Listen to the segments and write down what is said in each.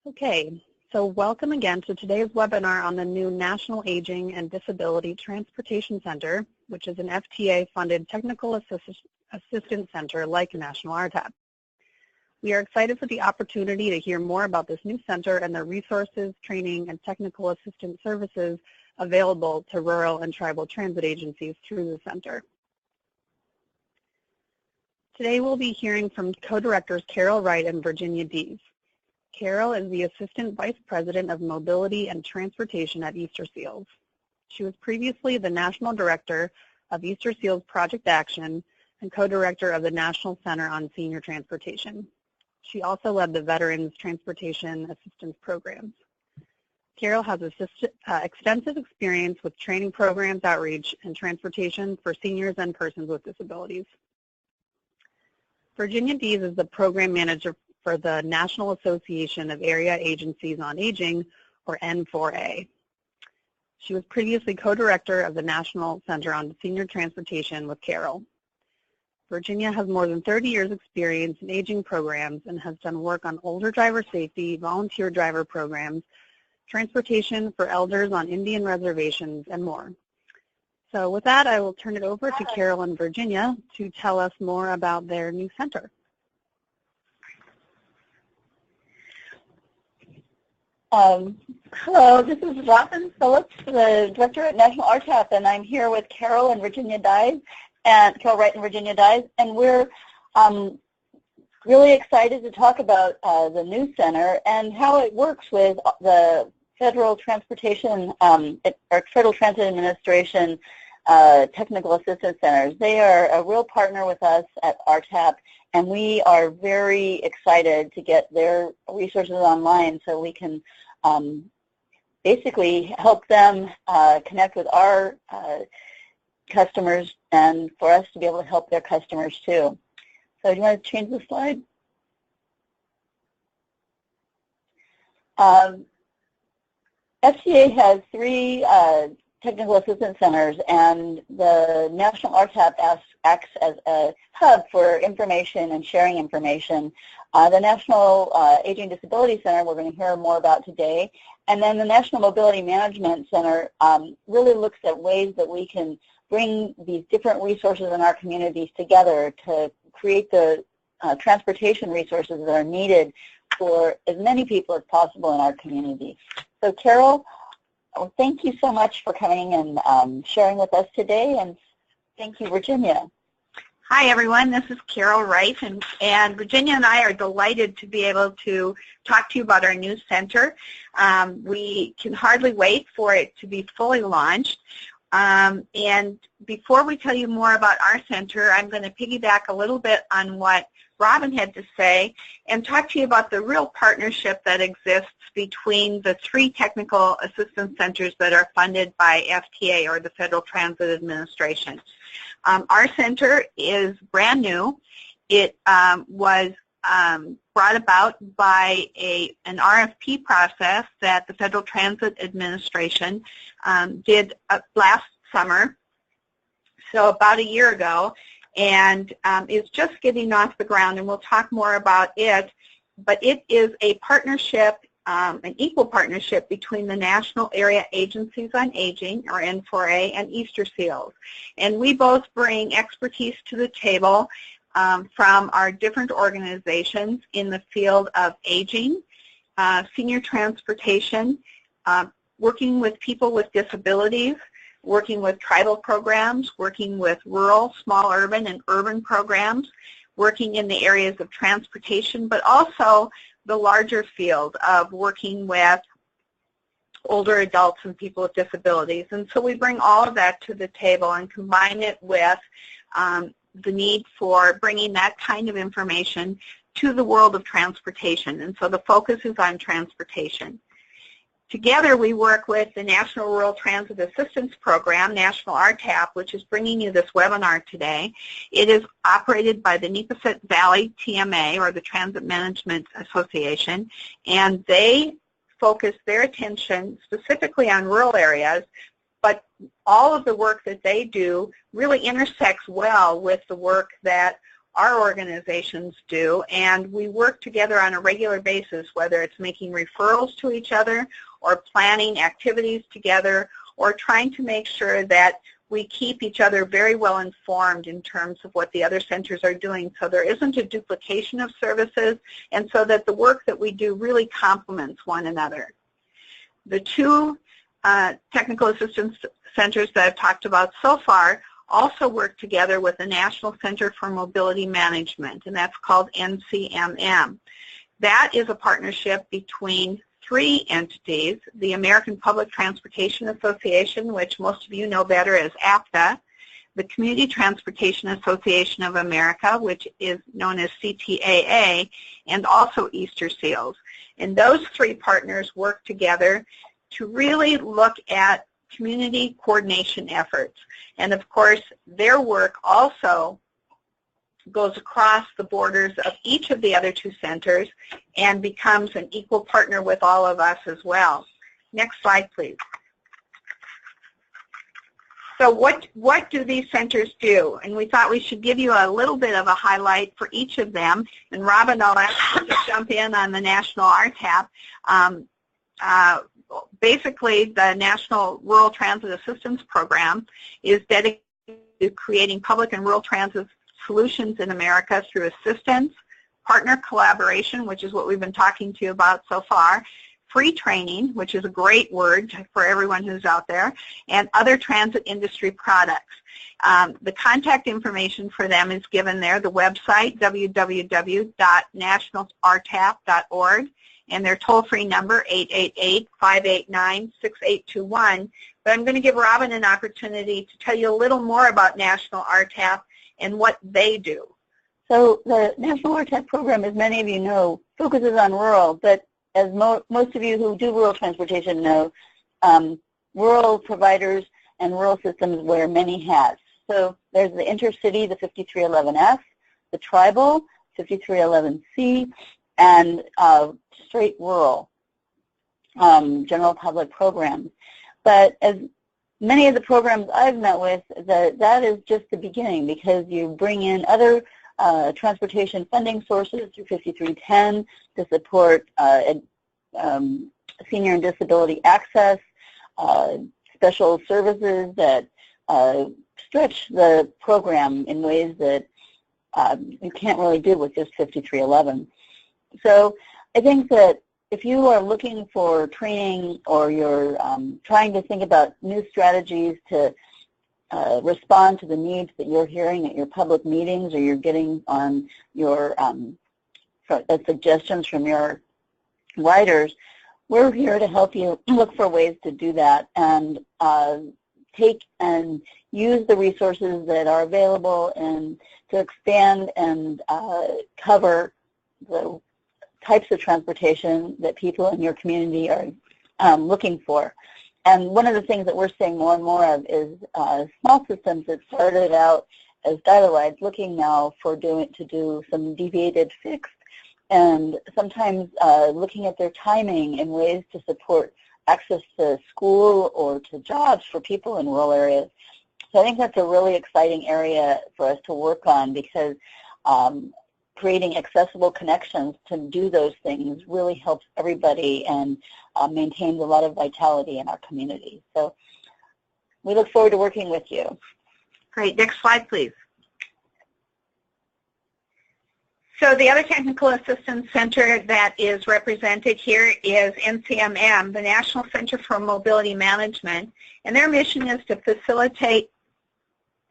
Okay, so welcome again to today's webinar on the new National Aging and Disability Transportation Center, which is an FTA-funded technical assistance center like National RTAP. We are excited for the opportunity to hear more about this new center and the resources, training, and technical assistance services available to rural and tribal transit agencies through the center. Today we'll be hearing from co-directors Carol Wright and Virginia Dize. Carol is the Assistant Vice President of Mobility and Transportation at Easter Seals. She was previously the National Director of Easter Seals Project Action and co-director of the National Center on Senior Transportation. She also led the Veterans Transportation Assistance Programs. Carol has extensive experience with training programs, outreach, and transportation for seniors and persons with disabilities. Virginia Dize is the Program Manager for the National Association of Area Agencies on Aging, or N4A. She was previously co-director of the National Center on Senior Transportation with Carol. Virginia has more than 30 years experience in aging programs and has done work on older driver safety, volunteer driver programs, transportation for elders on Indian reservations, and more. So with that, I will turn it over to Carol and Virginia to tell us more about their new center. Hello, this is Robin Phillips, the Director at National RTAP, and I'm here with Carol and Virginia Dize, and Carol Wright and Virginia Dize, and we're really excited to talk about the new center and how it works with the Federal Transportation or Federal Transit Administration Technical Assistance Centers. They are a real partner with us at RTAP, and we are very excited to get their resources online so we can basically help them connect with our customers and for us to be able to help their customers too. So do you want to change the slide? FTA has 3 technical assistance centers, and the National RTAP acts as a hub for information and sharing information. The National Aging Disability Center we're going to hear more about today, and then the National Mobility Management Center really looks at ways that we can bring these different resources in our communities together to create the transportation resources that are needed for as many people as possible in our community. So Carol, thank you so much for coming and sharing with us today, and thank you, Virginia. Hi, everyone. This is Carol Wright, and Virginia and I are delighted to be able to talk to you about our new center. We can hardly wait for it to be fully launched. And before we tell you more about our center, I'm going to piggyback a little bit on what Robin had to say and talk to you about the real partnership that exists between the 3 technical assistance centers that are funded by FTA, or the Federal Transit Administration. Our center is brand new. It was brought about by an RFP process that the Federal Transit Administration did last summer, so about a year ago, and is just getting off the ground, and we'll talk more about it. But it is a partnership, an equal partnership between the National Area Agencies on Aging, or N4A, and Easter Seals. And we both bring expertise to the table from our different organizations in the field of aging, senior transportation, working with people with disabilities, working with tribal programs, working with rural, small urban, and urban programs, working in the areas of transportation, but also the larger field of working with older adults and people with disabilities. And so we bring all of that to the table and combine it with the need for bringing that kind of information to the world of transportation. And so the focus is on transportation. Together, we work with the National Rural Transit Assistance Program, National RTAP, which is bringing you this webinar today. It is operated by the Neepasset Valley TMA, or the Transit Management Association, and they focus their attention specifically on rural areas, but all of the work that they do really intersects well with the work that our organizations do, and we work together on a regular basis, whether it's making referrals to each other or planning activities together or trying to make sure that we keep each other very well informed in terms of what the other centers are doing, so there isn't a duplication of services and so that the work that we do really complements one another. The two technical assistance centers that I've talked about so far also work together with the National Center for Mobility Management, and that's called NCMM. That is a partnership between three entities: the American Public Transportation Association, which most of you know better as APTA, the Community Transportation Association of America, which is known as CTAA, and also Easter Seals. And those three partners work together to really look at community coordination efforts. And of course, their work also goes across the borders of each of the other two centers and becomes an equal partner with all of us as well. Next slide, please. So what do these centers do? And we thought we should give you a little bit of a highlight for each of them. And Robin, I'll ask you to jump in on the National RTAP. Basically, the National Rural Transit Assistance Program is dedicated to creating public and rural transit solutions in America through assistance, partner collaboration, which is what we've been talking to you about so far, free training, which is a great word for everyone who's out there, and other transit industry products. The contact information for them is given there, the website, www.nationalrtap.org, and their toll-free number, 888-589-6821. But I'm going to give Robin an opportunity to tell you a little more about National RTAP and what they do. So the National RTAP program, as many of you know, focuses on rural, but as most of you who do rural transportation know, rural providers and rural systems wear many hats. So there's the intercity, the 5311F, the tribal, 5311C, and straight rural general public programs. But as many of the programs I've met with, that is just the beginning, because you bring in other transportation funding sources through 5310 to support senior and disability access, special services that stretch the program in ways that you can't really do with just 5311. So I think that if you are looking for training or you're trying to think about new strategies to respond to the needs that you're hearing at your public meetings or you're getting on your suggestions from your writers, we're here to help you look for ways to do that and take and use the resources that are available and to expand and cover the types of transportation that people in your community are looking for. And one of the things that we're seeing more and more of is small systems that started out as dial-a-rides looking now for to do some deviated fixed, and sometimes looking at their timing in ways to support access to school or to jobs for people in rural areas. So I think that's a really exciting area for us to work on, because creating accessible connections to do those things really helps everybody and maintains a lot of vitality in our community. So we look forward to working with you. Great. Next slide, please. So the other technical assistance center that is represented here is NCMM, the National Center for Mobility Management, and their mission is to facilitate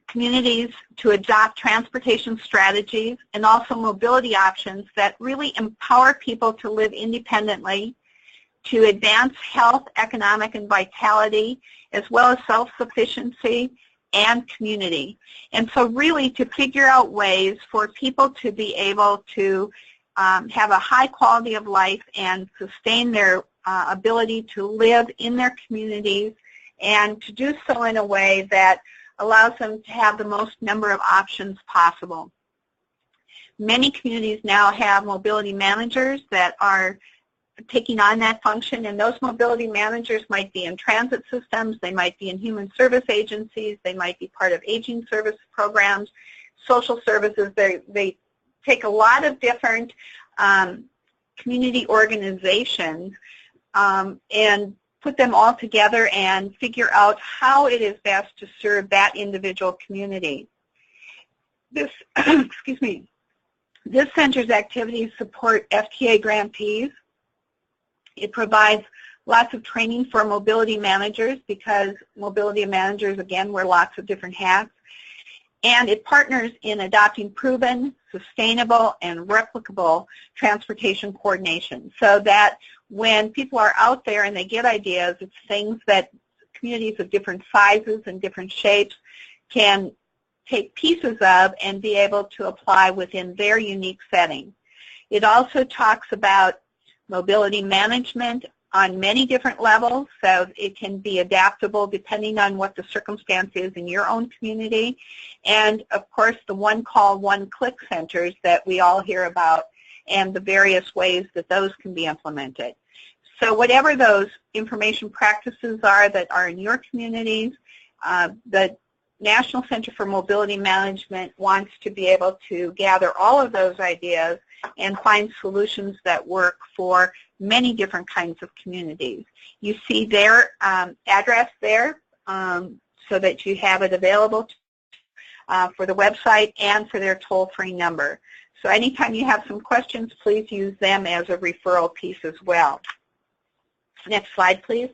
communities to adopt transportation strategies and also mobility options that really empower people to live independently, to advance health, economic, and vitality, as well as self-sufficiency and community. And so really to figure out ways for people to be able to have a high quality of life and sustain their ability to live in their communities, and to do so in a way that allows them to have the most number of options possible. Many communities now have mobility managers that are taking on that function, and those mobility managers might be in transit systems, they might be in human service agencies, they might be part of aging service programs, social services. They take a lot of different community organizations and put them all together and figure out how it is best to serve that individual community. This, excuse me, this center's activities support FTA grantees. It provides lots of training for mobility managers because mobility managers, again, wear lots of different hats. And it partners in adopting proven, sustainable, and replicable transportation coordination so that when people are out there and they get ideas, it's things that communities of different sizes and different shapes can take pieces of and be able to apply within their unique setting. It also talks about mobility management on many different levels, so it can be adaptable depending on what the circumstance is in your own community. And of course, the one-call, one-click centers that we all hear about and the various ways that those can be implemented. So whatever those information practices are that are in your communities, the National Center for Mobility Management wants to be able to gather all of those ideas and find solutions that work for many different kinds of communities. You see their address there so that you have it available for the website and for their toll-free number. So anytime you have some questions, please use them as a referral piece as well. Next slide, please.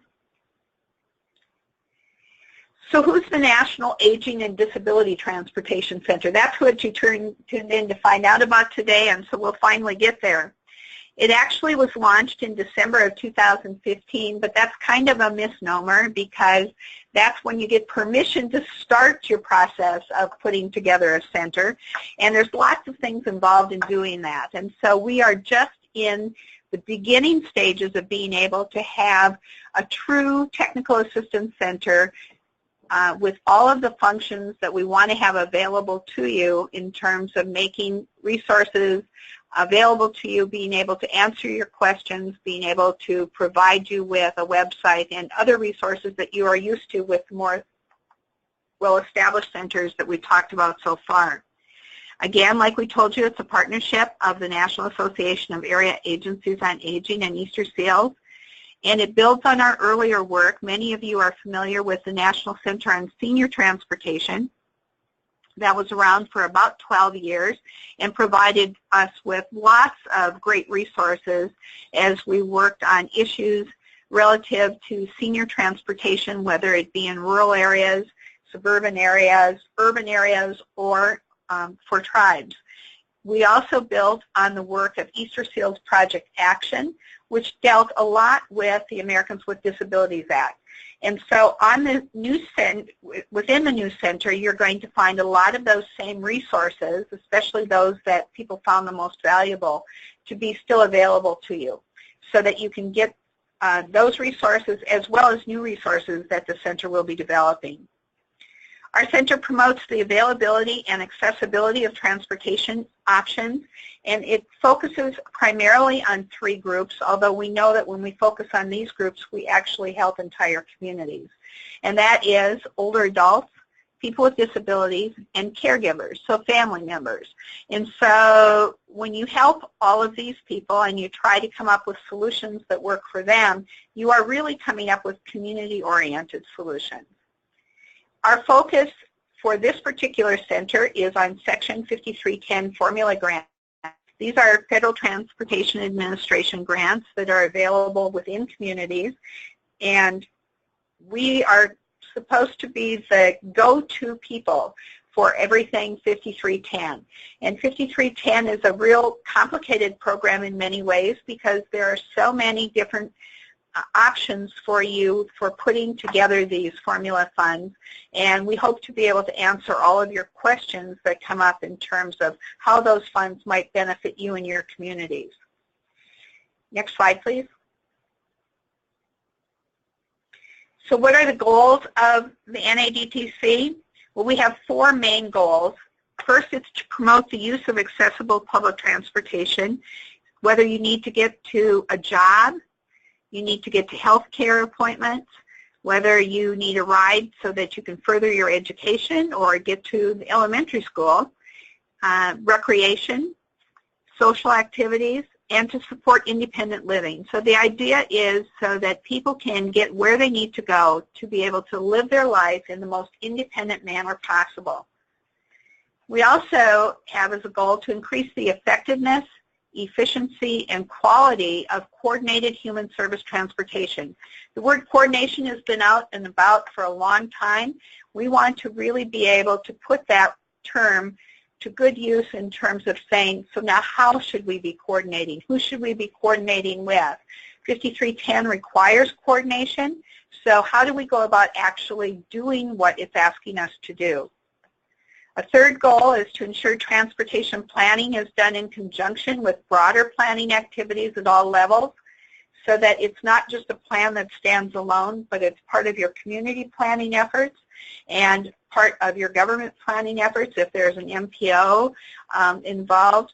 So who's the National Aging and Disability Transportation Center? That's what you tuned in to find out about today, and so we'll finally get there. It actually was launched in December of 2015, but that's kind of a misnomer because that's when you get permission to start your process of putting together a center, and there's lots of things involved in doing that. And so we are just in the beginning stages of being able to have a true technical assistance center with all of the functions that we want to have available to you in terms of making resources available to you, being able to answer your questions, being able to provide you with a website and other resources that you are used to with more well-established centers that we've talked about so far. Again, like we told you, it's a partnership of the National Association of Area Agencies on Aging and Easter Seals. And it builds on our earlier work. Many of you are familiar with the National Center on Senior Transportation. That was around for about 12 years and provided us with lots of great resources as we worked on issues relative to senior transportation, whether it be in rural areas, suburban areas, urban areas, or for tribes. We also built on the work of Easter Seals Project Action, which dealt a lot with the Americans with Disabilities Act. And so on the news within the news center, you're going to find a lot of those same resources, especially those that people found the most valuable, to be still available to you so that you can get those resources as well as new resources that the center will be developing. Our center promotes the availability and accessibility of transportation options, and it focuses primarily on 3 groups, although we know that when we focus on these groups, we actually help entire communities. And that is older adults, people with disabilities, and caregivers, so family members. And so when you help all of these people and you try to come up with solutions that work for them, you are really coming up with community-oriented solutions. Our focus for this particular center is on Section 5310 formula grants. These are Federal Transportation Administration grants that are available within communities, and we are supposed to be the go-to people for everything 5310. And 5310 is a real complicated program in many ways because there are so many different options for you for putting together these formula funds, and we hope to be able to answer all of your questions that come up in terms of how those funds might benefit you and your communities. Next slide, please. So what are the goals of the NADTC? Well, we have 4 main goals. First, it's to promote the use of accessible public transportation, whether you need to get to a job, you need to get to health care appointments, whether you need a ride so that you can further your education or get to the elementary school, recreation, social activities, and to support independent living. So the idea is so that people can get where they need to go to be able to live their life in the most independent manner possible. We also have as a goal to increase the effectiveness, efficiency, and quality of coordinated human service transportation. The word coordination has been out and about for a long time. We want to really be able to put that term to good use in terms of saying, so now how should we be coordinating? Who should we be coordinating with? 5310 requires coordination, so how do we go about actually doing what it's asking us to do? A third goal is to ensure transportation planning is done in conjunction with broader planning activities at all levels, so that it's not just a plan that stands alone, but it's part of your community planning efforts and part of your government planning efforts if there's an MPO involved,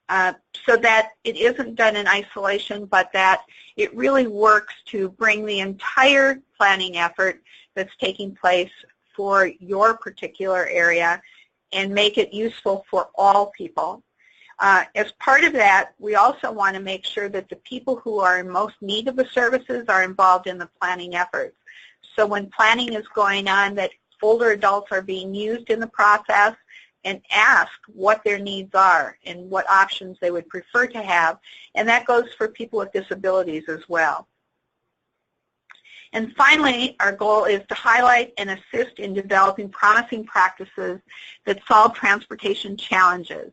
so that it isn't done in isolation, but that it really works to bring the entire planning effort that's taking place for your particular area and make it useful for all people. As part of that, we also want to make sure that the people who are in most need of the services are involved in the planning efforts. So when planning is going on, that older adults are being used in the process and ask what their needs are and what options they would prefer to have. And that goes for people with disabilities as well. And finally, our goal is to highlight and assist in developing promising practices that solve transportation challenges.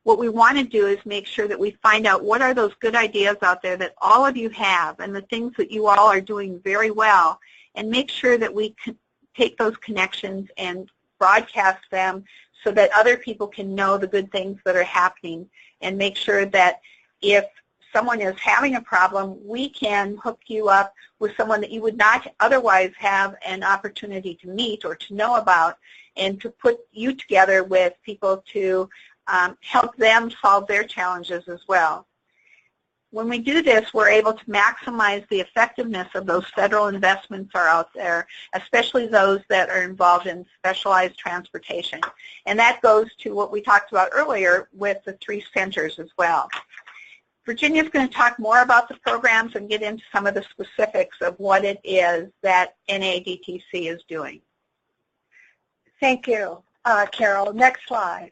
What we want to do is make sure that we find out what are those good ideas out there that all of you have and the things that you all are doing very well, and make sure that we can take those connections and broadcast them so that other people can know the good things that are happening, and make sure that if someone is having a problem, we can hook you up with someone that you would not otherwise have an opportunity to meet or to know about, and to put you together with people to help them solve their challenges as well. When we do this, we're able to maximize the effectiveness of those federal investments are out there, especially those that are involved in specialized transportation. And that goes to what we talked about earlier with the 3 centers as well. Virginia's going to talk more about the programs and get into some of the specifics of what it is that NADTC is doing. Thank you, Carol. Next slide.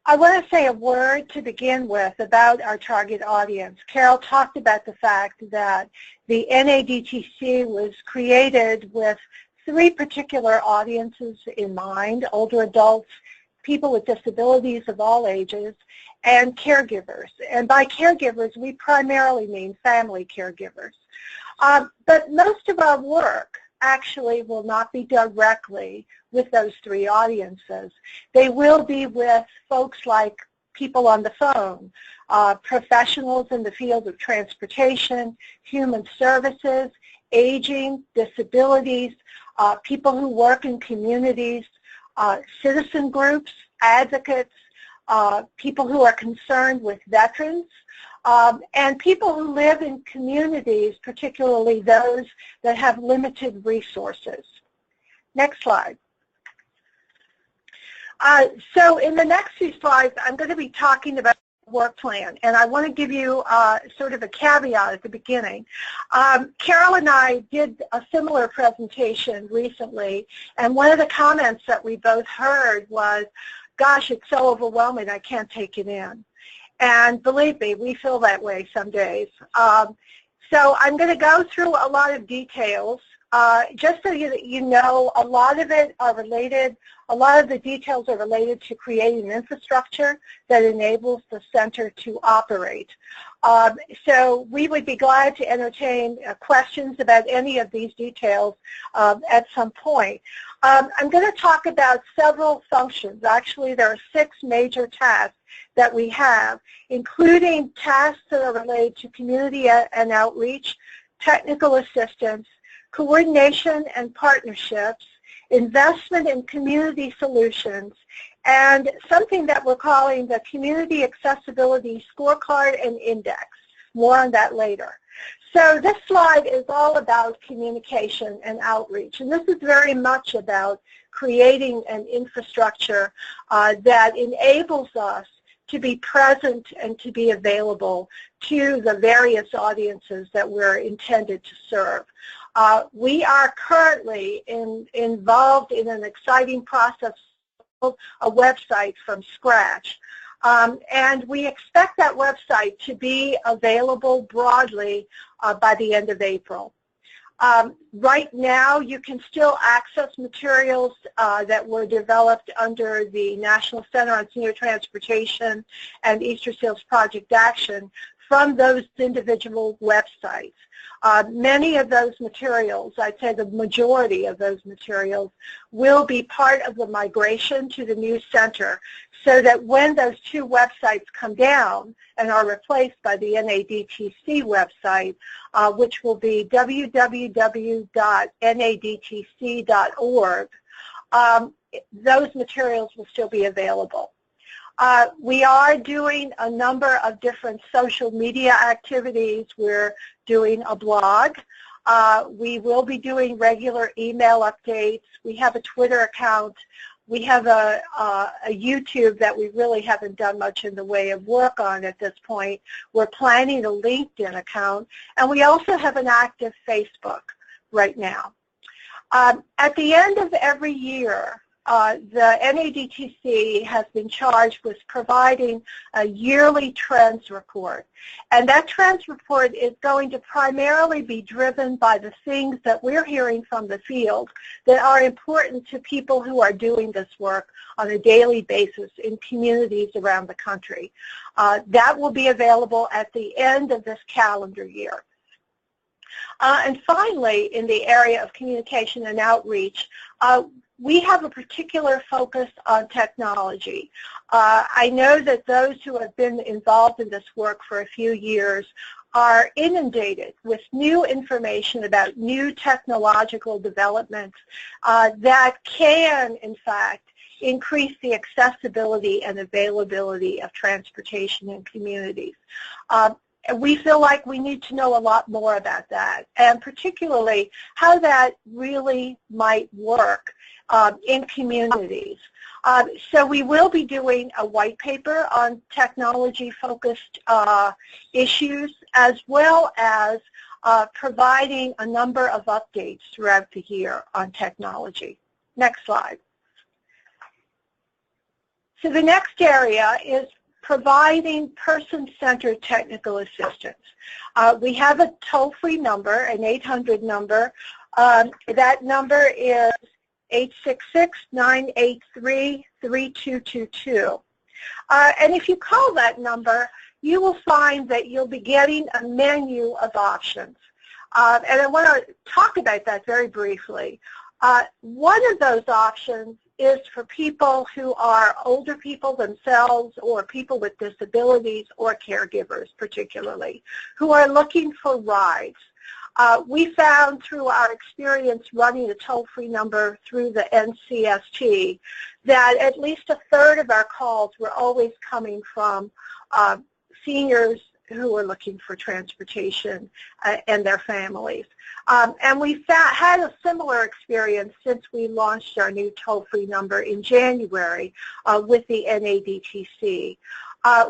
I want to say a word to begin with about our target audience. Carol talked about the fact that the NADTC was created with 3 particular audiences in mind: older adults, people with disabilities of all ages, and caregivers. And by caregivers, we primarily mean family caregivers. But most of our work actually will not be directly with those 3 audiences. They will be with folks like people on the phone, professionals in the field of transportation, human services, aging, disabilities, people who work in communities, citizen groups, advocates, people who are concerned with veterans, and people who live in communities, particularly those that have limited resources. Next slide. So in the next few slides, I'm going to be talking about the work plan, and I want to give you sort of a caveat at the beginning. Carol and I did a similar presentation recently, and one of the comments that we both heard was, gosh, it's so overwhelming, I can't take it in. And believe me, we feel that way some days. So I'm going to go through a lot of details. Just so you know, a lot of the details are related to creating infrastructure that enables the center to operate. So we would be glad to entertain questions about any of these details at some point. I'm going to talk about several functions. Actually, there are 6 major tasks that we have, including tasks that are related to community and outreach, technical assistance, coordination and partnerships, investment in community solutions, and something that we're calling the Community Accessibility Scorecard and Index. More on that later. So this slide is all about communication and outreach, and this is very much about creating an infrastructure that enables us to be present and to be available to the various audiences that we're intended to serve. We are currently involved in an exciting process of a website from scratch. And we expect that website to be available broadly by the end of April. Right now, you can still access materials that were developed under the National Center on Senior Transportation and Easter Seals Project Action from those individual websites. Many of those materials, I'd say the majority of those materials, will be part of the migration to the new center, so that when those two websites come down and are replaced by the NADTC website, which will be www.nadtc.org, those materials will still be available. We are doing a number of different social media activities. We're doing a blog. We will be doing regular email updates. We have a Twitter account. We have a YouTube that we really haven't done much in the way of work on at this point. We're planning a LinkedIn account. And we also have an active Facebook right now. At the end of every year, the NADTC has been charged with providing a yearly trends report. And that trends report is going to primarily be driven by the things that we're hearing from the field that are important to people who are doing this work on a daily basis in communities around the country. That will be available at the end of this calendar year. And finally, in the area of communication and outreach, we have a particular focus on technology. I know that those who have been involved in this work for a few years are inundated with new information about new technological developments that can, in fact, increase the accessibility and availability of transportation in communities. We feel like we need to know a lot more about that, and particularly how that really might work in communities. So we will be doing a white paper on technology-focused issues, as well as providing a number of updates throughout the year on technology. Next slide. So the next area is providing person-centered technical assistance. We have a toll-free number, an 800 number. That number is 866-983-3222. And if you call that number, you will find that you'll be getting a menu of options. And I want to talk about that very briefly. One of those options is for people who are older people themselves, or people with disabilities, or caregivers particularly, who are looking for rides. We found through our experience running a toll-free number through the NCST that at least a third of our calls were always coming from seniors who are looking for transportation and their families. And we've had a similar experience since we launched our new toll-free number in January with the NADTC.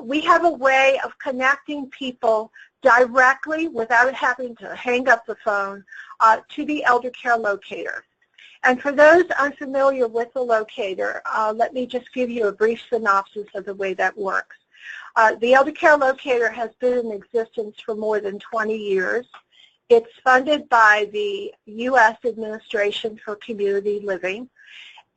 We have a way of connecting people directly, without having to hang up the phone, to the elder care locator. And for those unfamiliar with the locator, let me just give you a brief synopsis of the way that works. The elder care locator has been in existence for more than 20 years. It's funded by the U.S. Administration for Community Living.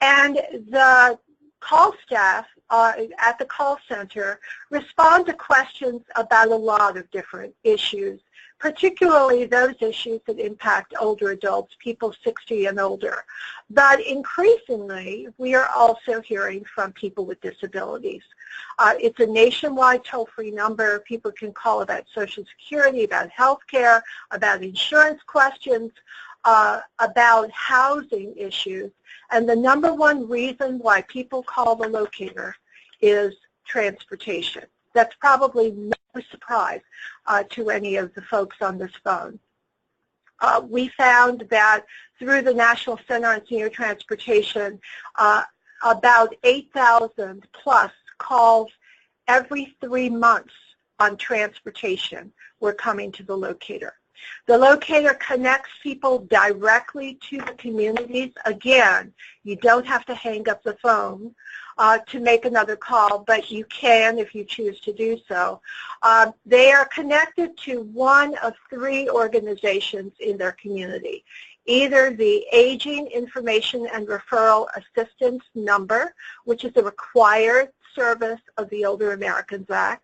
And the call staff at the call center respond to questions about a lot of different issues, particularly those issues that impact older adults, people 60 and older. But increasingly, we are also hearing from people with disabilities. It's a nationwide toll-free number. People can call about Social Security, about health care, about insurance questions, about housing issues. And the number one reason why people call the locator is transportation. That's probably no surprise to any of the folks on this phone. We found that through the National Center on Senior Transportation, about 8,000 plus calls every 3 months on transportation, we're coming to the locator. The locator connects people directly to the communities. Again, you don't have to hang up the phone to make another call, but you can if you choose to do so. They are connected to one of 3 organizations in their community. Either the Aging Information and Referral Assistance Number, which is a required service of the Older Americans Act.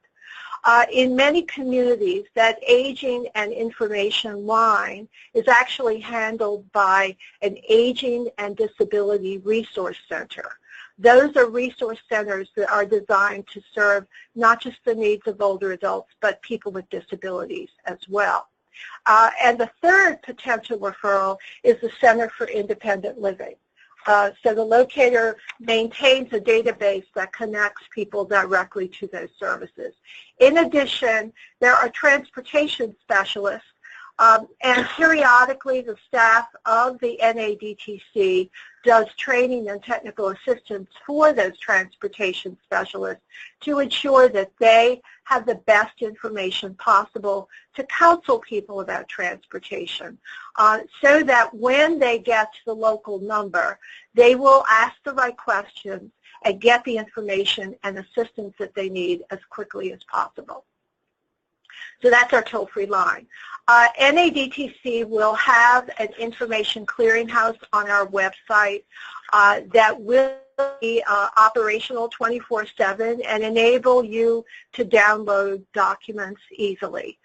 In many communities, that aging and information line is actually handled by an Aging and Disability Resource Center. Those are resource centers that are designed to serve not just the needs of older adults, but people with disabilities as well. And the third potential referral is the Center for Independent Living. So the locator maintains a database that connects people directly to those services. In addition, there are transportation specialists, and periodically the staff of the NADTC does training and technical assistance for those transportation specialists to ensure that they have the best information possible to counsel people about transportation, so that when they get to the local number, they will ask the right questions and get the information and assistance that they need as quickly as possible. So that's our toll-free line. NADTC will have an information clearinghouse on our website that will be operational 24/7 and enable you to download documents easily.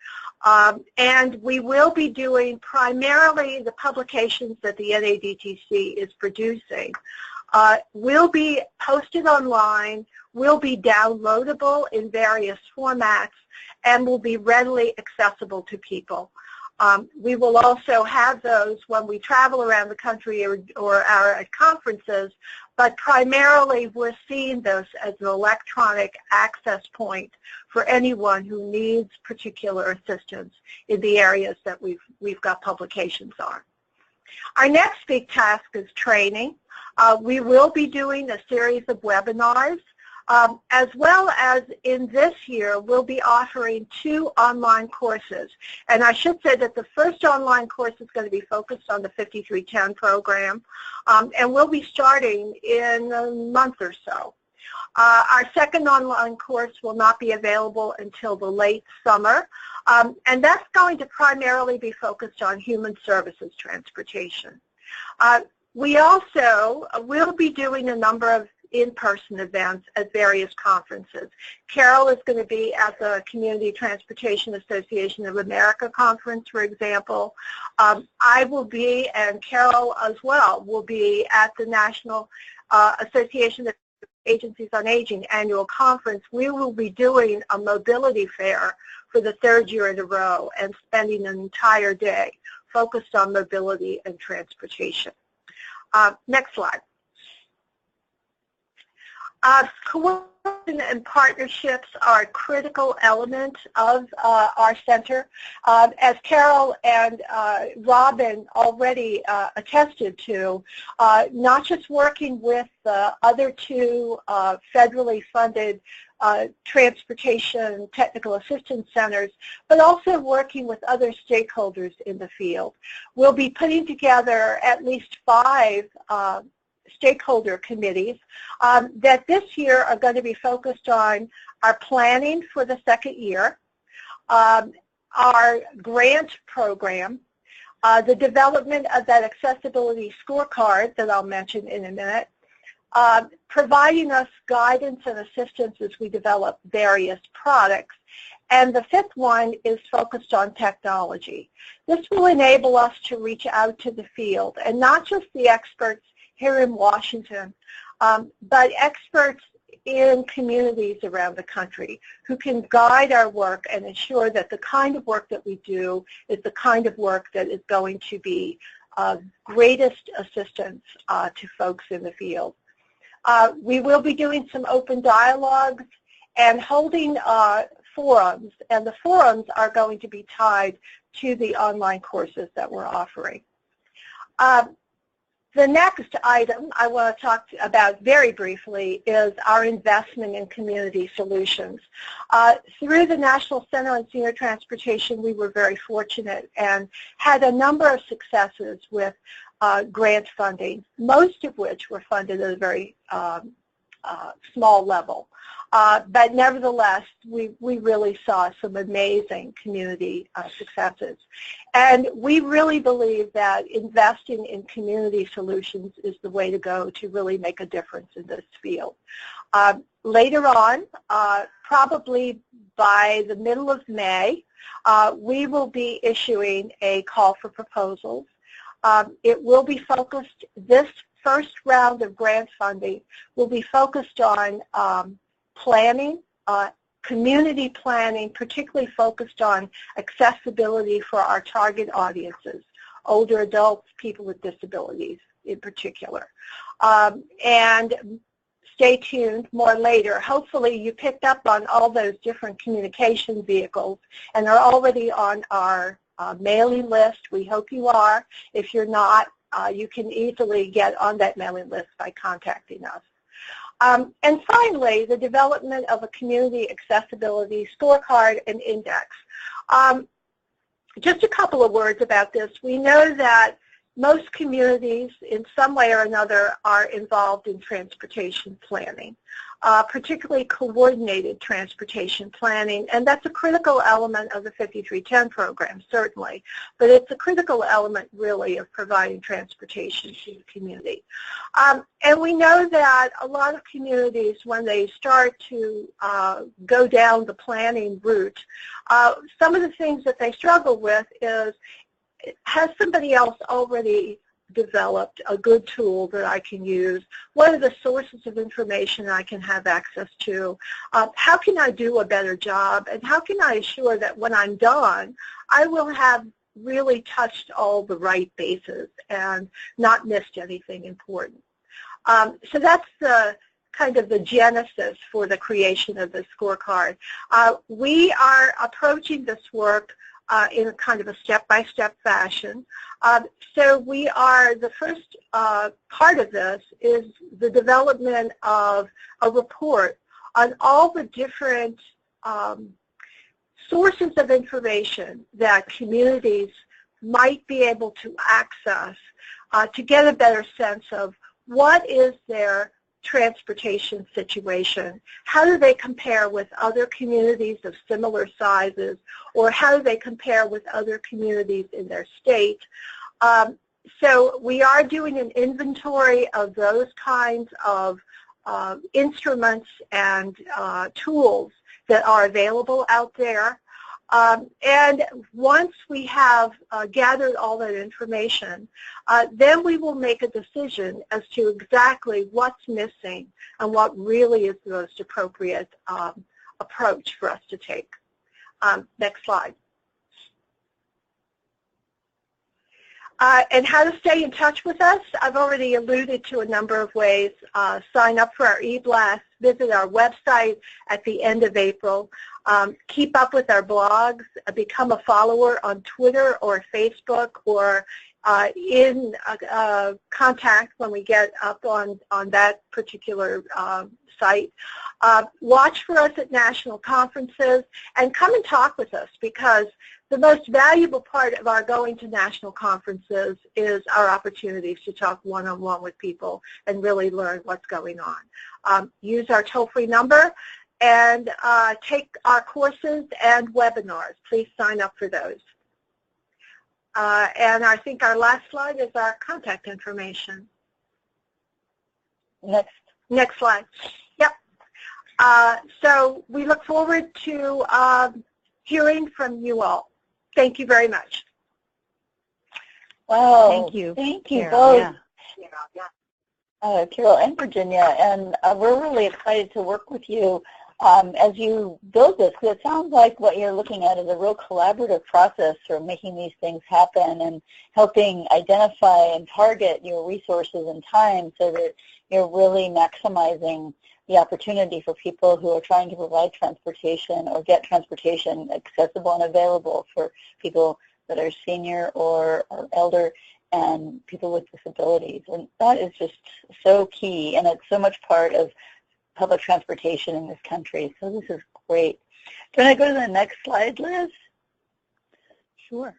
And we will be doing primarily the publications that the NADTC is producing. Will be posted online, will be downloadable in various formats, and will be readily accessible to people. We will also have those when we travel around the country or are at conferences, but primarily we're seeing those as an electronic access point for anyone who needs particular assistance in the areas that we've got publications on. Our next big task is training. We will be doing a series of webinars. As well as in this year, we'll be offering 2 online courses. And I should say that the first online course is going to be focused on the 5310 program, and we'll be starting in a month or so. Our second online course will not be available until the late summer, and that's going to primarily be focused on human services transportation. We also will be doing a number of in-person events at various conferences. Carol is going to be at the Community Transportation Association of America conference, for example. I will be, and Carol as well, will be at the National Association of Agencies on Aging annual conference. We will be doing a mobility fair for the 3rd year in a row and spending an entire day focused on mobility and transportation. Next slide. Coordination and partnerships are a critical element of our center. As Carol and Robin already attested to, not just working with the other 2 federally funded transportation technical assistance centers, but also working with other stakeholders in the field. We'll be putting together at least 5 stakeholder committees that this year are going to be focused on our planning for the 2nd year, our grant program, the development of that accessibility scorecard that I'll mention in a minute, providing us guidance and assistance as we develop various products. And the 5th one is focused on technology. This will enable us to reach out to the field, and not just the experts here in Washington, but experts in communities around the country who can guide our work and ensure that the kind of work that we do is the kind of work that is going to be of greatest assistance to folks in the field. We will be doing some open dialogues and holding forums, and the forums are going to be tied to the online courses that we're offering. The next item I want to talk about very briefly is our investment in community solutions. Through the National Center on Senior Transportation, we were very fortunate and had a number of successes with grant funding, most of which were funded at a very small level. But nevertheless, we really saw some amazing community successes. And we really believe that investing in community solutions is the way to go to really make a difference in this field. Later on, probably by the middle of May, we will be issuing a call for proposals. It will be focused, this first round of grant funding will be focused on planning, community planning, particularly focused on accessibility for our target audiences, older adults, people with disabilities in particular. And stay tuned more later. Hopefully you picked up on all those different communication vehicles and are already on our mailing list. We hope you are. If you're not, you can easily get on that mailing list by contacting us. And finally, the development of a community accessibility scorecard and index. Just a couple of words about this. We know that most communities in some way or another are involved in transportation planning, particularly coordinated transportation planning, and that's a critical element of the 5310 program, certainly, but it's a critical element really of providing transportation to the community. And we know that a lot of communities, when they start to go down the planning route, some of the things that they struggle with is, has somebody else already developed a good tool that I can use? What are the sources of information I can have access to? How can I do a better job? And how can I assure that when I'm done, I will have really touched all the right bases and not missed anything important? So that's the kind of the genesis for the creation of the scorecard. We are approaching this work in a kind of a step-by-step fashion. So we are, the first part of this is the development of a report on all the different sources of information that communities might be able to access to get a better sense of what is their transportation situation, how do they compare with other communities of similar sizes, or how do they compare with other communities in their state. So we are doing an inventory of those kinds of instruments and tools that are available out there. And once we have gathered all that information, then we will make a decision as to exactly what's missing and what really is the most appropriate approach for us to take. Next slide. And how to stay in touch with us, I've already alluded to a number of ways. Sign up for our e-blast, visit our website at the end of April, keep up with our blogs, become a follower on Twitter or Facebook, or in contact when we get up on that particular site. Watch for us at national conferences and come and talk with us, because the most valuable part of our going to national conferences is our opportunities to talk one-on-one with people and really learn what's going on. Use our toll-free number and take our courses and webinars. Please sign up for those. And I think our last slide is our contact information. Next slide. Yep. So we look forward to hearing from you all. Thank you very much. Wow. Thank you. Thank you Carol. both, Carol and Virginia. And we're really excited to work with you as you build this, because it sounds like what you're looking at is a real collaborative process for making these things happen and helping identify and target your resources and time so that you're really maximizing the opportunity for people who are trying to provide transportation or get transportation accessible and available for people that are senior or elder and people with disabilities. And that is just so key, and it's so much part of public transportation in this country. So this is great. Can I go to the next slide, Liz? Sure.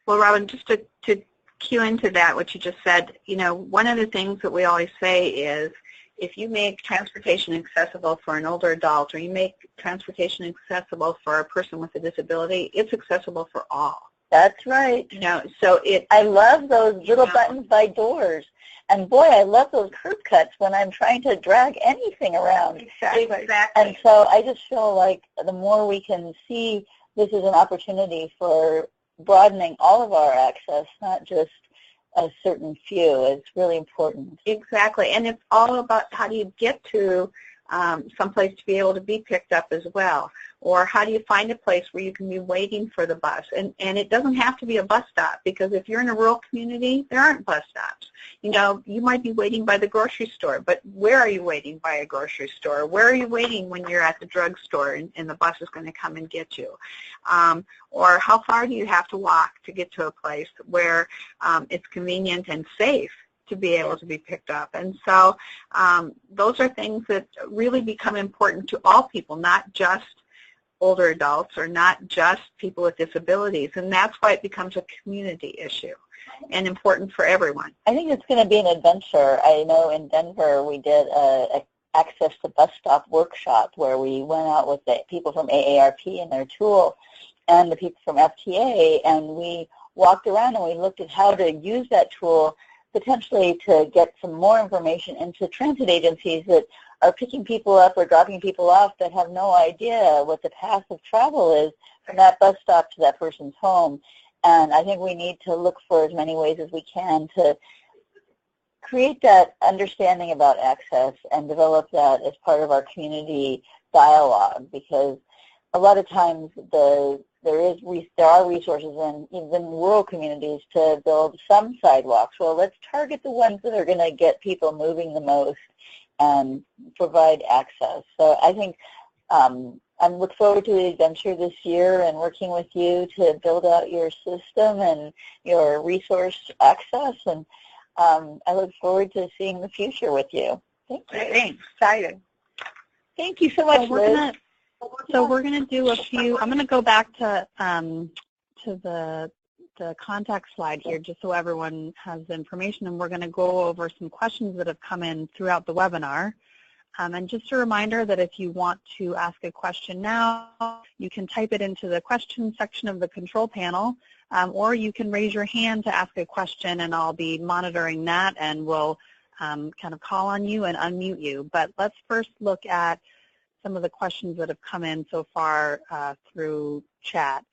Well, Robin, just to cue into that, what you just said, you know, one of the things that we always say is if you make transportation accessible for an older adult or you make transportation accessible for a person with a disability, it's accessible for all. That's right. You know, so I love those little buttons by doors. And boy, I love those curb cuts when I'm trying to drag anything around. Exactly. And so I just feel like the more we can see this is an opportunity for broadening all of our access, not just a certain few, is really important. Exactly. And it's all about how do you get to someplace to be able to be picked up as well, or how do you find a place where you can be waiting for the bus. And it doesn't have to be a bus stop, because if you're in a rural community, there aren't bus stops. You know, you might be waiting by the grocery store, but where are you waiting by a grocery store? Where are you waiting when you're at the drugstore and the bus is going to come and get you? Or how far do you have to walk to get to a place where it's convenient and safe to be able to be picked up? And so those are things that really become important to all people, not just older adults or not just people with disabilities. And that's why it becomes a community issue and important for everyone. I think it's going to be an adventure. I know in Denver we did a access to bus stop workshop where we went out with the people from AARP and their tool and the people from FTA, and we walked around and we looked at how to use that tool potentially to get some more information into transit agencies that are picking people up or dropping people off that have no idea what the path of travel is from that bus stop to that person's home. And I think we need to look for as many ways as we can to create that understanding about access and develop that as part of our community dialogue, because a lot of times there are resources in even rural communities to build some sidewalks. Well, let's target the ones that are going to get people moving the most and provide access. So I think I look forward to the adventure this year and working with you to build out your system and your resource access. And I look forward to seeing the future with you. Thank you. Thanks. Excited. Thank you so much, Liz. So we're going to do a few. I'm going to go back to the contact slide here just so everyone has the information, and we're going to go over some questions that have come in throughout the webinar. And just a reminder that if you want to ask a question now, you can type it into the question section of the control panel, or you can raise your hand to ask a question, and I'll be monitoring that, and we'll kind of call on you and unmute you. But let's first look at some of the questions that have come in so far through chat.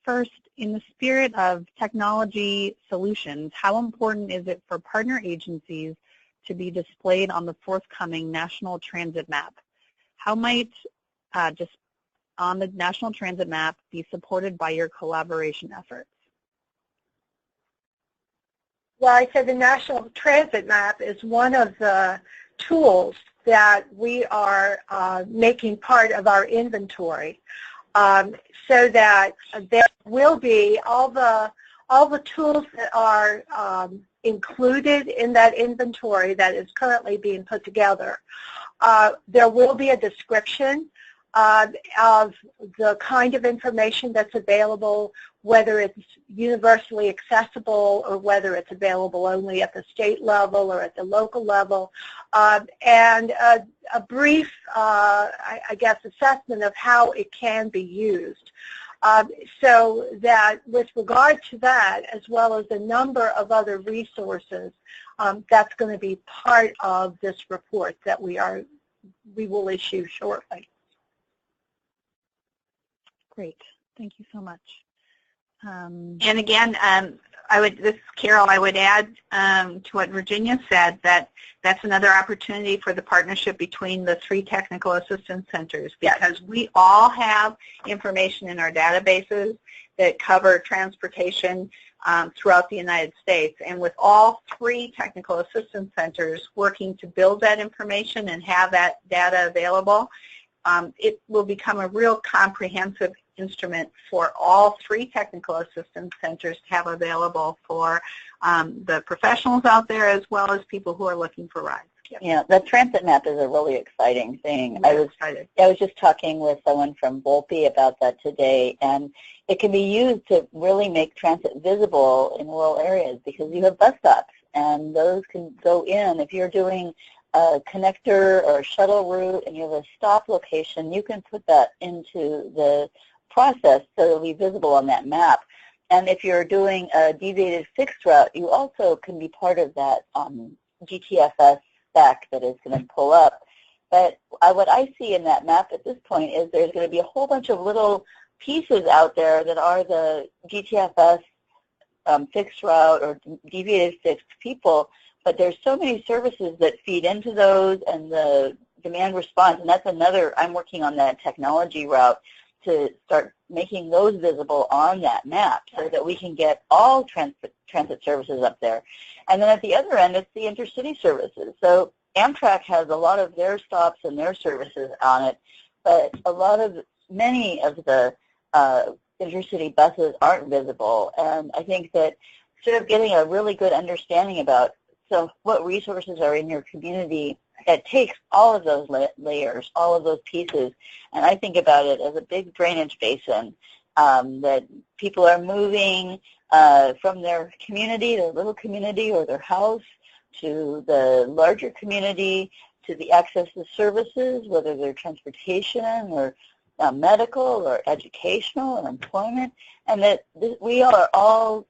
First, in the spirit of technology solutions, how important is it for partner agencies to be displayed on the forthcoming National Transit Map? How might just on the National Transit Map be supported by your collaboration efforts? Well, I said the National Transit Map is one of the tools that we are making part of our inventory, so that there will be all the tools that are included in that inventory that is currently being put together. There will be a description of the kind of information that's available, whether it's universally accessible or whether it's available only at the state level or at the local level, and a brief, I guess, assessment of how it can be used. So that with regard to that, as well as a number of other resources, that's going to be part of this report that we will issue shortly. Great. Thank you so much. And again, this is Carol, I would add to what Virginia said, that that's another opportunity for the partnership between the 3 technical assistance centers, because we all have information in our databases that cover transportation throughout the United States. And with all 3 technical assistance centers working to build that information and have that data available, it will become a real comprehensive instrument for all 3 technical assistance centers to have available for the professionals out there as well as people who are looking for rides. Yeah, the transit map is a really exciting thing. I was just talking with someone from Volpe about that today, and it can be used to really make transit visible in rural areas because you have bus stops, and those can go in. If you're doing a connector or a shuttle route and you have a stop location, you can put that into the process so it'll be visible on that map. And if you're doing a deviated fixed route, you also can be part of that GTFS spec that is going to pull up. But what I see in that map at this point is there's going to be a whole bunch of little pieces out there that are the GTFS fixed route or deviated fixed people, but there's so many services that feed into those and the demand response, and that's another, I'm working on that technology route to start making those visible on that map so that we can get all transit services up there. And then at the other end, it's the intercity services. So Amtrak has a lot of their stops and their services on it, but many of the intercity buses aren't visible. And I think that sort of getting a really good understanding about what resources are in your community that takes all of those layers, all of those pieces, and I think about it as a big drainage basin that people are moving from their community, their little community or their house, to the larger community, to the access to services, whether they're transportation or medical or educational or employment, and that we are all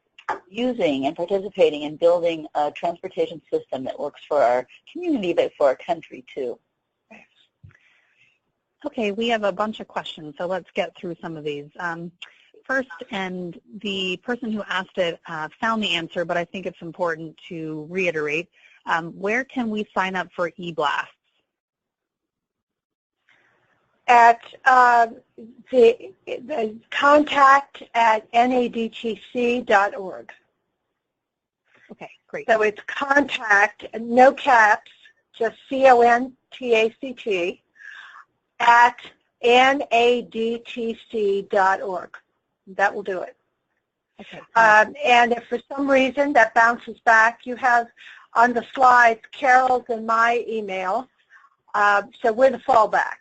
using and participating in building a transportation system that works for our community but for our country too. Okay, we have a bunch of questions, so let's get through some of these. First, and the person who asked it found the answer, but I think it's important to reiterate, where can we sign up for e-blasts? At the contact at NADTC.org. Okay, great. So it's contact, no caps, just CONTACT, at NADTC.org. That will do it. Okay. And if for some reason that bounces back, you have on the slides Carol's and my email, so we're the fallback.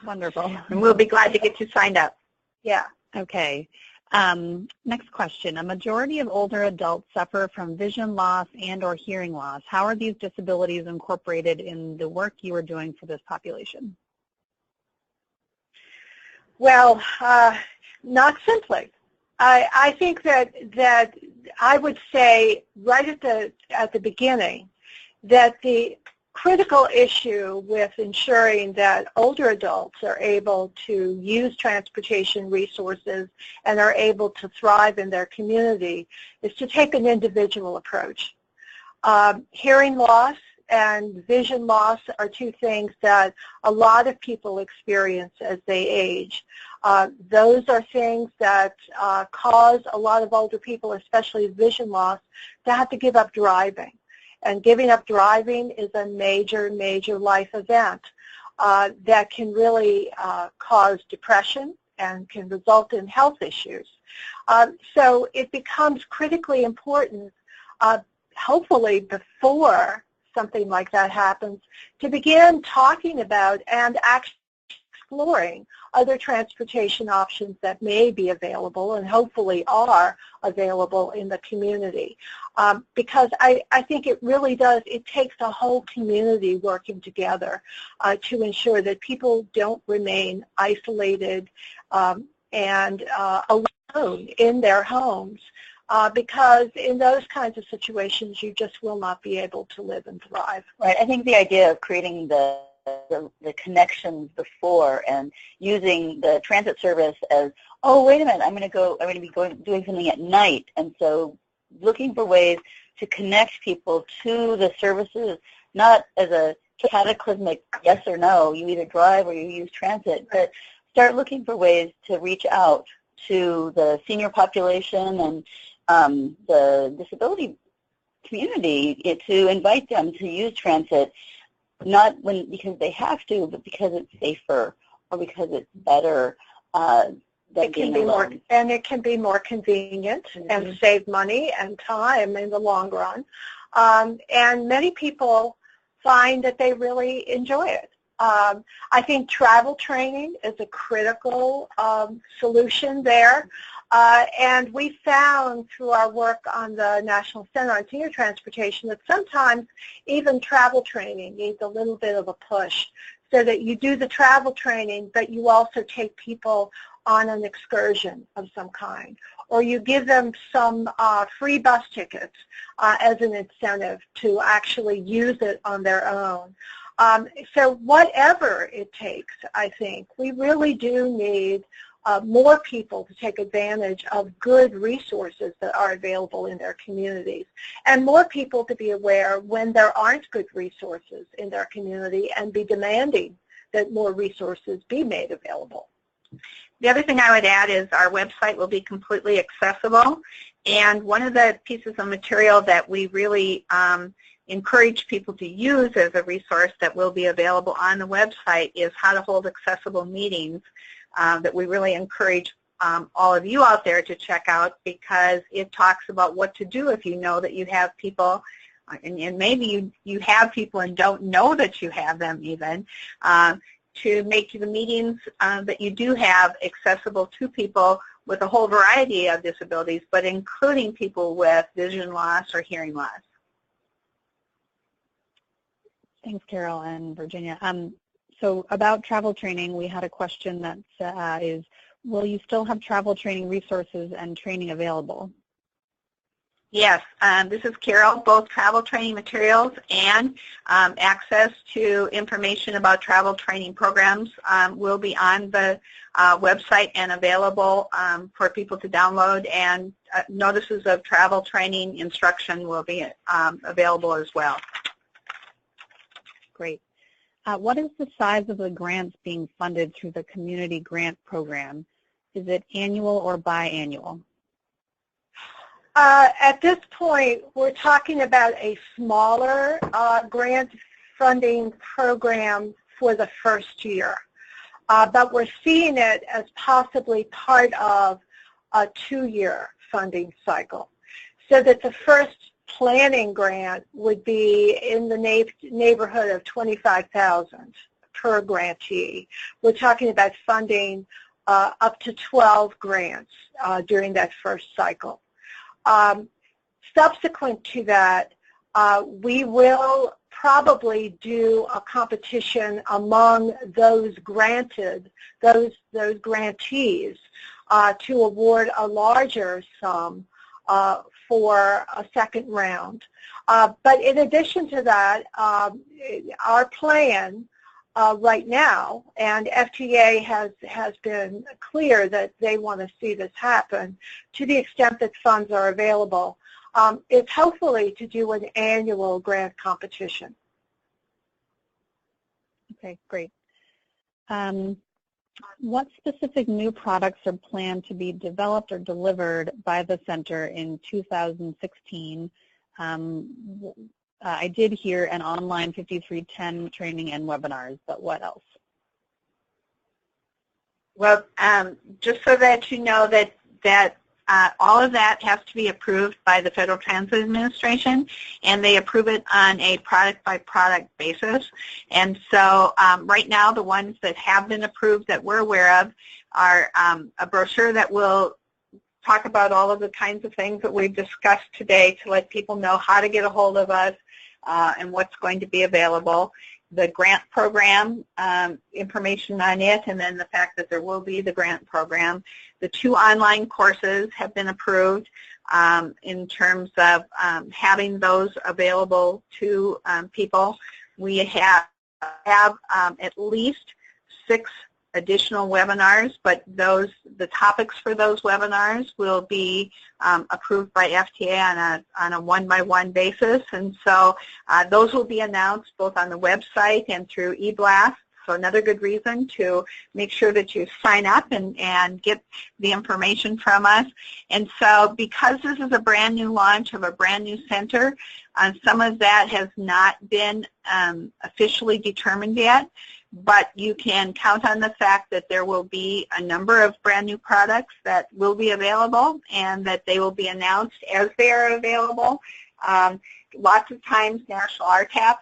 Wonderful. And we'll be glad to get you signed up. Yeah. Okay. Next question. A majority of older adults suffer from vision loss and or hearing loss. How are these disabilities incorporated in the work you are doing for this population? Well, not simply. I think that I would say right at the beginning that the critical issue with ensuring that older adults are able to use transportation resources and are able to thrive in their community is to take an individual approach. Hearing loss and vision loss are two things that a lot of people experience as they age. Those are things that cause a lot of older people, especially vision loss, to have to give up driving. And giving up driving is a major, major life event that can really cause depression and can result in health issues. So it becomes critically important, hopefully before something like that happens, to begin talking about and actually exploring other transportation options that may be available and hopefully are available in the community. Because I think it really does, it takes a whole community working together to ensure that people don't remain isolated and alone in their homes. Because in those kinds of situations, you just will not be able to live and thrive. Right. I think the idea of creating the connections before and using the transit service as, oh, wait a minute, I'm going to be doing something at night, and so looking for ways to connect people to the services, not as a cataclysmic yes or no, you either drive or you use transit, but start looking for ways to reach out to the senior population and the disability community to invite them to use transit, not because they have to, but because it's safer or because it's better than being alone. And it can be more convenient and save money and time in the long run. And many people find that they really enjoy it. I think travel training is a critical solution there. And we found through our work on the National Center on Senior Transportation that sometimes even travel training needs a little bit of a push, so that you do the travel training, but you also take people on an excursion of some kind, or you give them some free bus tickets as an incentive to actually use it on their own. So whatever it takes, I think, we really do need more people to take advantage of good resources that are available in their communities, and more people to be aware when there aren't good resources in their community and be demanding that more resources be made available. The other thing I would add is our website will be completely accessible, and one of the pieces of material that we really encourage people to use as a resource that will be available on the website is how to hold accessible meetings, that we really encourage all of you out there to check out, because it talks about what to do if you know that you have people, and maybe you have people and don't know that you have them even, to make the meetings that you do have accessible to people with a whole variety of disabilities, but including people with vision loss or hearing loss. Thanks, Carol and Virginia. So about travel training, we had a question that is, will you still have travel training resources and training available? Yes, this is Carol. Both travel training materials and access to information about travel training programs will be on the website and available for people to download, and notices of travel training instruction will be available as well. Great. What is the size of the grants being funded through the community grant program? Is it annual or biannual? At this point, we're talking about a smaller grant funding program for the first year, but we're seeing it as possibly part of a 2-year funding cycle, so that the first planning grant would be in the neighborhood of $25,000 per grantee. We're talking about funding up to 12 grants during that first cycle. Subsequent to that, we will probably do a competition among those granted, those grantees, to award a larger sum for a second round. But in addition to that, our plan right now, and FTA has been clear that they want to see this happen to the extent that funds are available, is hopefully to do an annual grant competition. Okay, great. What specific new products are planned to be developed or delivered by the center in 2016? I did hear an online 5310 training and webinars, but what else? Well, just so that you know that all of that has to be approved by the Federal Transit Administration, and they approve it on a product-by-product basis. And so right now, the ones that have been approved that we're aware of are a brochure that will talk about all of the kinds of things that we've discussed today to let people know how to get a hold of us and what's going to be available. The grant program, information on it, and then the fact that there will be the grant program. The 2 online courses have been approved in terms of having those available to people. We have at least 6 additional webinars, but the topics for those webinars will be approved by FTA on a one-by-one basis, and so those will be announced both on the website and through eBlast. So another good reason to make sure that you sign up and get the information from us. And so because this is a brand new launch of a brand new center, some of that has not been officially determined yet. but you can count on the fact that there will be a number of brand new products that will be available and that they will be announced as they are available. Lots of times National RTAP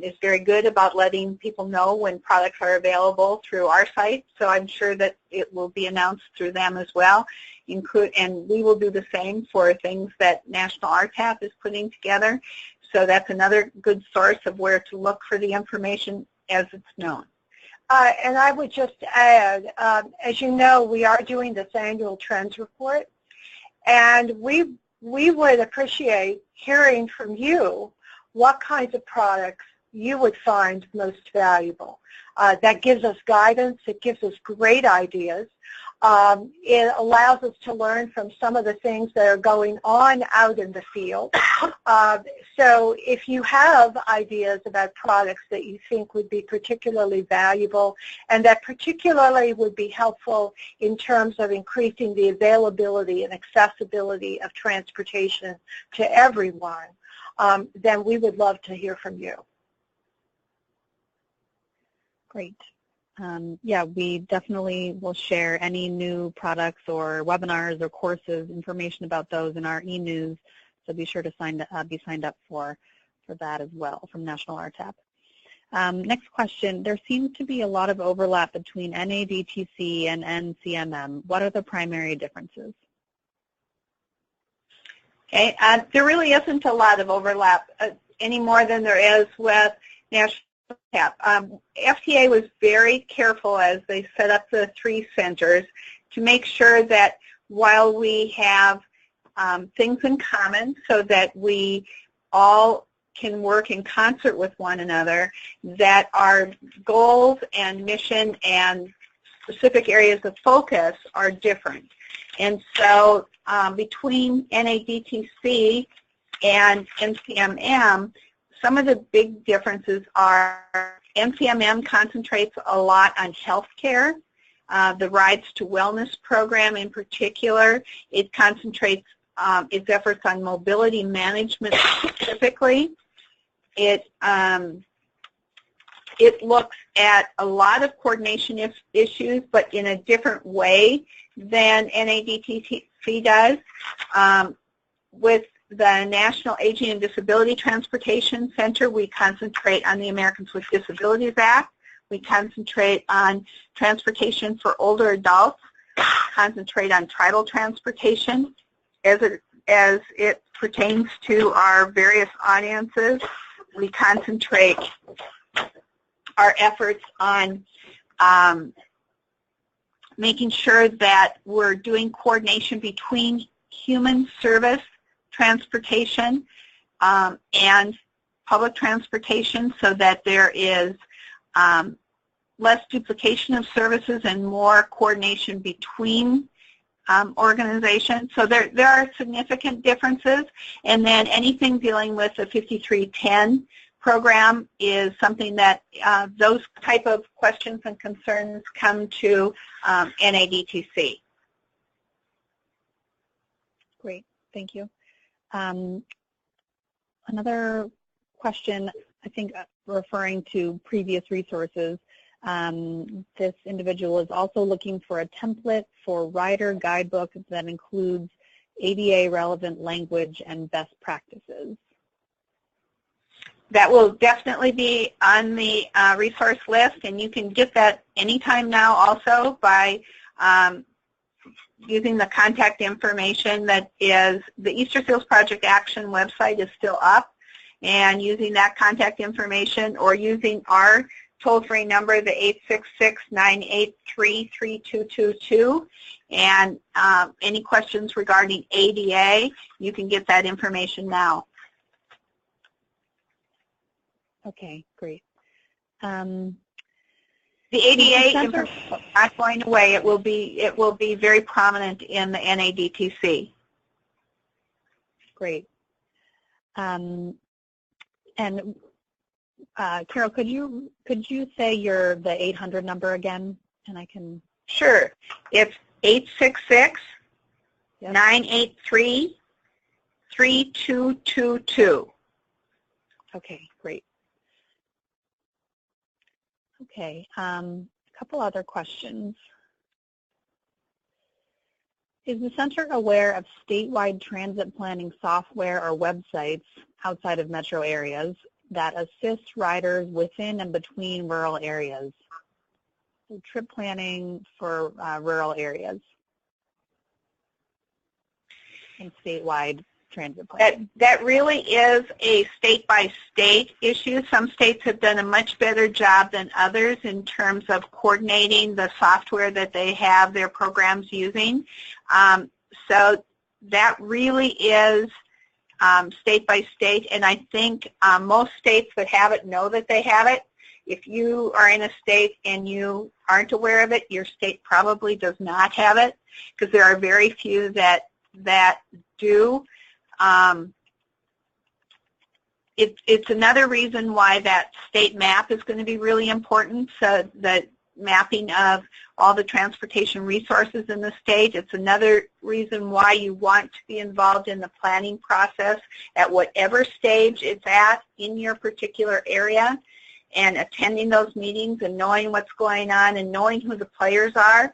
is very good about letting people know when products are available through our site, so I'm sure that it will be announced through them as well. And we will do the same for things that National RTAP is putting together. So that's another good source of where to look for the information as it's known. And I would just add, as you know, we are doing this annual trends report, and we would appreciate hearing from you what kinds of products you would find most valuable. That gives us guidance. It gives us great ideas. It allows us to learn from some of the things that are going on out in the field. So if you have ideas about products that you think would be particularly valuable and that particularly would be helpful in terms of increasing the availability and accessibility of transportation to everyone, then we would love to hear from you. Great. Yeah, we definitely will share any new products or webinars or courses, information about those in our ENews, so be sure to be signed up for that as well from National RTAP. Next question, there seems to be a lot of overlap between NADTC and NCMM. What are the primary differences? Okay, there really isn't a lot of overlap any more than there is with National RTAP. FTA was very careful as they set up the 3 centers to make sure that while we have things in common so that we all can work in concert with one another, that our goals and mission and specific areas of focus are different. And so between NADTC and NCMM, some of the big differences are NCMM concentrates a lot on healthcare. The Rides to Wellness program in particular, it concentrates its efforts on mobility management specifically. It looks at a lot of coordination issues, but in a different way than NADTC does. With the National Aging and Disability Transportation Center, we concentrate on the Americans with Disabilities Act. We concentrate on transportation for older adults, concentrate on tribal transportation as it pertains to our various audiences. We concentrate our efforts on making sure that we're doing coordination between human service transportation and public transportation so that there is less duplication of services and more coordination between organizations. So there are significant differences. And then anything dealing with the 5310 program is something that those type of questions and concerns come to NADTC. Great, thank you. Another question, I think referring to previous resources, this individual is also looking for a template for rider guidebook that includes ADA relevant language and best practices. That will definitely be on the resource list, and you can get that anytime now also by using the contact information that is, the Easter Seals Project Action website is still up, and using that contact information or using our toll-free number, the 866-983-3222, and any questions regarding ADA, you can get that information now. Okay, great. The ADA information is not going away. It will be very prominent in the NADTC. Great. And Carol, could you say the 800 number again, and I can. Sure. It's 866-983-3222. Okay, great. Okay, a couple other questions. Is the center aware of statewide transit planning software or websites outside of metro areas that assist riders within and between rural areas? So trip planning for rural areas and statewide transit planning. That really is a state-by-state issue. Some states have done a much better job than others in terms of coordinating the software that they have their programs using. So that really is state by state, and I think most states that have it know that they have it. If you are in a state and you aren't aware of it, your state probably does not have it, because there are very few that do. It's another reason why that state map is going to be really important, so that mapping of all the transportation resources in the state. It's another reason why you want to be involved in the planning process at whatever stage it's at in your particular area, and attending those meetings and knowing what's going on and knowing who the players are.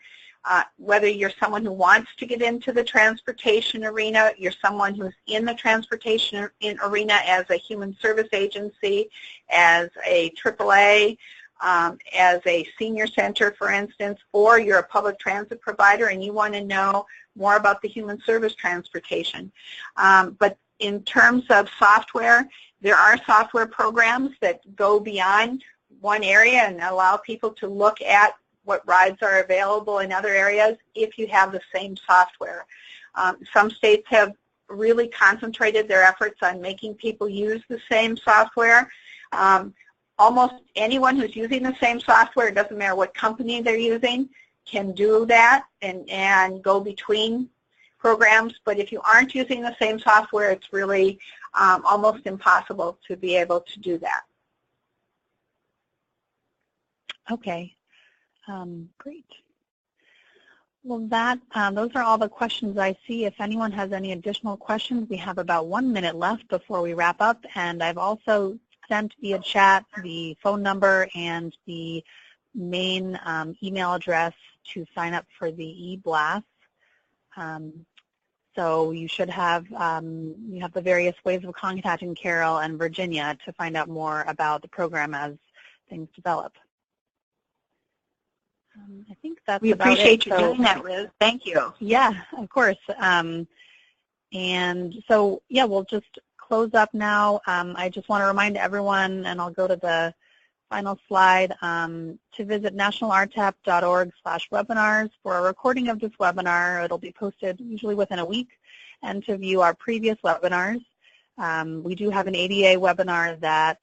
Whether you're someone who wants to get into the transportation arena, you're someone who's in the transportation arena as a human service agency, as a AAA, as a senior center, for instance, or you're a public transit provider and you want to know more about the human service transportation. But in terms of software, there are software programs that go beyond one area and allow people to look at what rides are available in other areas if you have the same software. Some states have really concentrated their efforts on making people use the same software. Almost anyone who's using the same software, it doesn't matter what company they're using, can do that and go between programs. But if you aren't using the same software, it's really almost impossible to be able to do that. Okay. Great. Well, those are all the questions I see. If anyone has any additional questions, we have about 1 minute left before we wrap up, and I've also sent via chat the phone number and the main email address to sign up for the e-blast. So you should have the various ways of contacting Carol and Virginia to find out more about the program as things develop. I think that's we about appreciate it. you doing that, Liz. Thank you. Yeah, of course. And so, yeah, we'll just close up now. I just want to remind everyone, and I'll go to the final slide, to visit nationalrtap.org/webinars for a recording of this webinar. It'll be posted usually within a week, and to view our previous webinars. We do have an ADA webinar that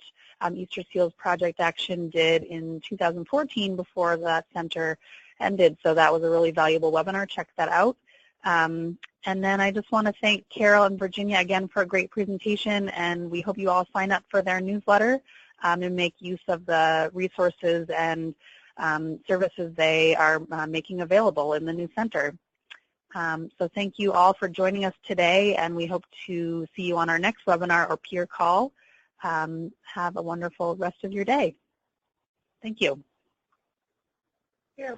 Easter Seals Project Action did in 2014 before that center ended, so that was a really valuable webinar. Check that out. And then I just want to thank Carol and Virginia again for a great presentation, and we hope you all sign up for their newsletter and make use of the resources and services they are making available in the new center. So thank you all for joining us today, and we hope to see you on our next webinar or peer call. Have a wonderful rest of your day. Thank you. Yeah.